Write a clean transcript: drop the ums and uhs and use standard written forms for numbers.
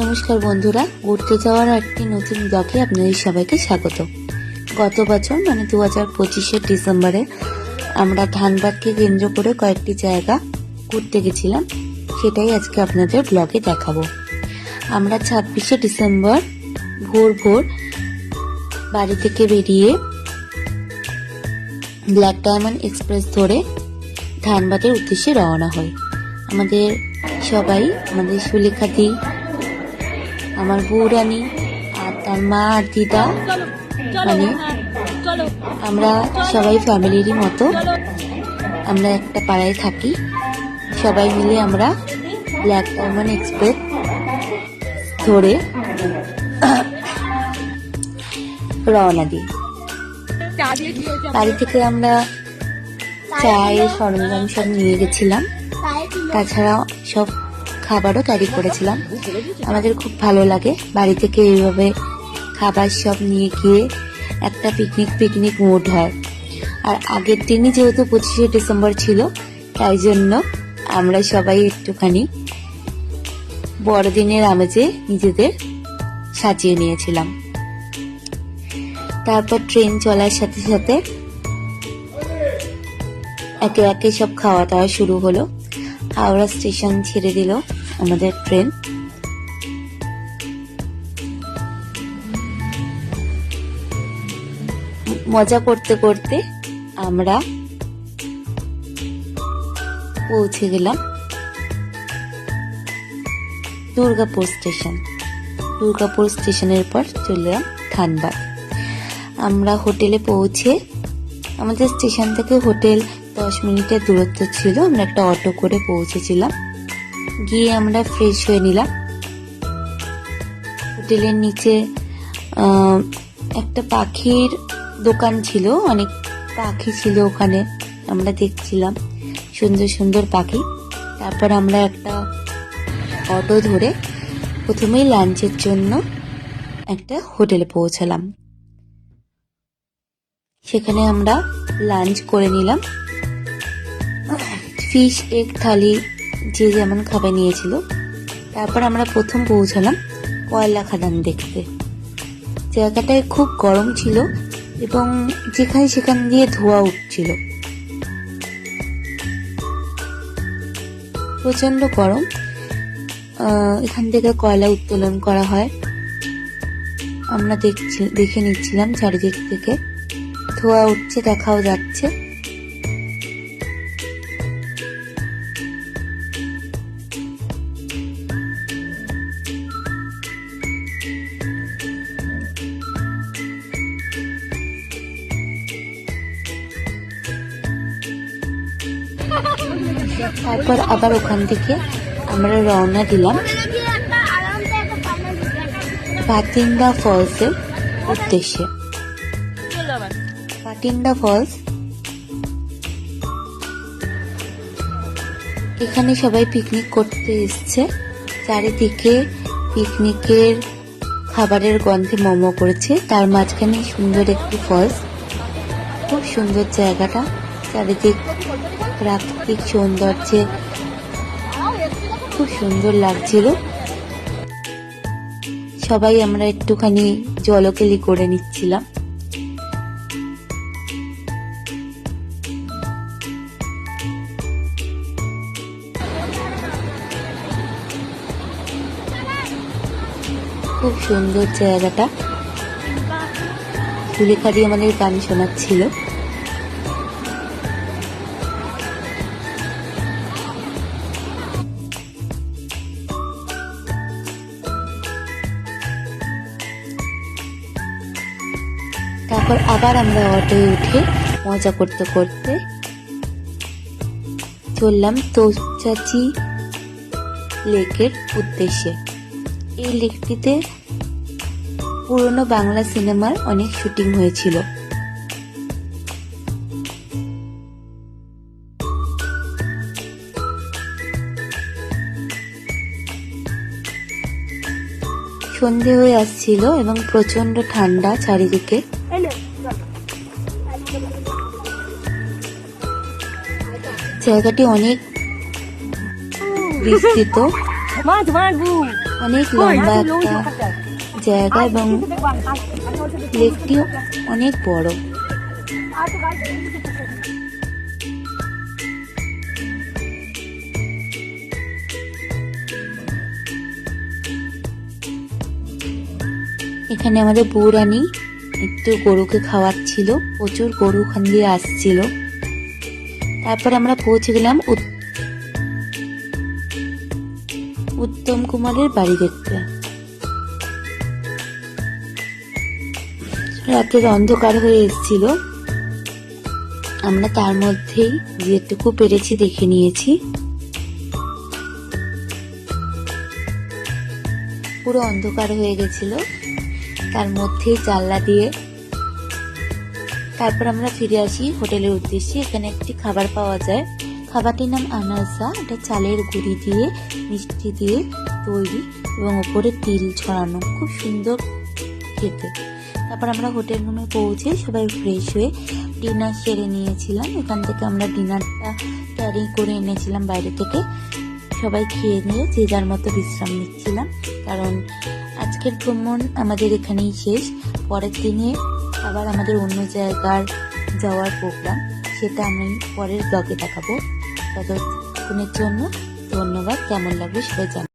নমস্কার বন্ধুরা, ঘুরতে যাওয়ার একটি নতুন ব্লগে আপনাদের সবাইকে স্বাগত। গত বছর মানে 2025 ডিসেম্বরে আমরা ধানবাদকে কেন্দ্র করে কয়েকটি জায়গা ঘুরতে গেছিলাম, সেটাই আজকে আপনাদের ব্লগে দেখাবো। আমরা 26 ডিসেম্বর ভোর বাড়ি থেকে বেরিয়ে ব্ল্যাক ডায়মন্ড এক্সপ্রেস ধরে ধানবাদের উদ্দেশ্যে রওনা হই। আমাদের সুলেখাদি, আমার বউরানী আর তার মা আর দিদা, মানে আমরা সবাই ফ্যামিলিরই মতো। আমরা একটা পাড়ায় থাকি, সবাই মিলে আমরা ব্ল্যাক ডায়মন্ড এক্সপ্রেস ধরে রওনা দিই। বাড়ি থেকে আমরা চায়ের সরঞ্জাম সব নিয়ে গেছিলাম, তাছাড়া সব খাবারও ক্যারি করেছিলাম। আমাদের খুব ভালো লাগে বাড়ি থেকে এইভাবে খাবার সব নিয়ে গিয়ে একটা পিকনিক মুড হয়। আর আগের দিনই যেহেতু 25 ডিসেম্বর ছিল, তাই জন্য আমরা সবাই একটুখানি বড়দিনের আমেজে নিজেদের সাজিয়ে নিয়েছিলাম। তারপর ট্রেন চলার সাথে সাথে একে একে সব খাওয়া দাওয়া শুরু হলো। হাওড়া স্টেশন ছেড়ে দিল আমাদের ট্রেন। মজা করতে করতে আমরা পৌঁছে গেলাম দুর্গাপুর স্টেশন। দুর্গাপুর স্টেশনের পর চললাম ধানবাদ। আমরা হোটেলে পৌঁছে, আমাদের স্টেশন থেকে হোটেল 10 মিনিটের দূরত্ব ছিল। আমরা একটা অটো করে পৌঁছেছিলাম। গিয়ে আমরা ফ্রেশ হয়ে নিলাম। হোটেলের নিচে একটা পাখির দোকান ছিল, অনেক পাখি ছিল ওখানে, আমরা দেখছিলাম সুন্দর সুন্দর পাখি। তারপর আমরা একটা অটো ধরে প্রথমেই লাঞ্চের জন্য একটা হোটেলে পৌঁছালাম। সেখানে আমরা লাঞ্চ করে নিলাম। ফিশ এগ থালি যে যেমন খাবার নিয়েছিল। তারপর আমরা প্রথম পৌঁছালাম কয়লা খাদান দেখতে। জায়গাটায় খুব গরম ছিল এবং যেখানে সেখান দিয়ে ধোঁয়া উঠছিল, প্রচন্ড গরম। এখান থেকে কয়লা উত্তোলন করা হয়। আমরা দেখে নিচ্ছিলাম চারিদিক থেকে, ধোঁয়া উঠছে, দেখাও যাচ্ছে। তারপর আবার ওখান থেকে আমরা রওনা দিলাম পাতিন্ডা ফলসের উদ্দেশ্যে। পাতিন্ডা ফলস, এখানে সবাই পিকনিক করতে এসছে। চারিদিকে পিকনিকের খাবারের গন্ধে মোমো করেছে। তার মাঝখানে সুন্দর একটি ফলস, খুব সুন্দর জায়গাটা। চারিদিক প্রাকৃতিক সৌন্দর্যে খুব সুন্দর লাগছিল। সবাই আমরা একটুখানি জলকেলি করে নিচ্ছিলাম। খুব সুন্দর জায়গাটা। সুলেখাদি আমাদের গান শোনাচ্ছিল। তারপর আবার আমরা অটোয় উঠে মজা করতে করতে চললাম তোচাচি লেকের উদ্দেশ্যে। এই লেকটিতে পুরনো বাংলা সিনেমার অনেক শুটিং হয়েছিল। সন্ধে হয়ে আসছিল এবং প্রচন্ড ঠান্ডা চারিদিকে। জায়গাটি অনেক বিস্তৃত। অনেক লম্বা একটা জায়গা এবং লেকটিও অনেক বড়। এখানে আমাদের বউরানী একটু গরুকে খাওয়াচ্ছিল, প্রচুর গরু ওখান দিয়ে আসছিল। তারপর আমরা পৌঁছে গেলাম উত্তম কুমারের বাড়ি দেখতে। রাতের অন্ধকার হয়ে এসেছিল, আমরা তার মধ্যেই যেটুকু পেরেছি দেখে নিয়েছি। পুরো অন্ধকার হয়ে গেছিল, তার মধ্যেই জানলা দিয়ে। তারপর আমরা ফিরে আসি হোটেলের উদ্দেশ্যে। এখানে একটি খাবার পাওয়া যায়, খাবারটির নাম আনারসা। এটা চালের গুঁড়ি দিয়ে মিষ্টি দিয়ে তৈরি এবং ওপরে তিল ছড়ানো, খুব সুন্দর খেতে। তারপর আমরা হোটেল রুমে পৌঁছে সবাই ফ্রেশ হয়ে ডিনার সেরে নিয়েছিলাম। এখান থেকে আমরা ডিনারটা ক্যারি করে এনেছিলাম বাইরে থেকে। সবাই খেয়ে নিয়ে যে যার মতো বিশ্রাম নিচ্ছিলাম, কারণ আজকের ভ্রমণ আমাদের এখানেই শেষ। পরের দিনে আবার আমাদের অন্য জায়গার যাওয়ার প্রোগ্রাম, সেটা আমি পরের ব্লগে দেখাবো। ততক্ষণের জন্য ধন্যবাদ। কেমন লাগবে সবাই জানাবেন।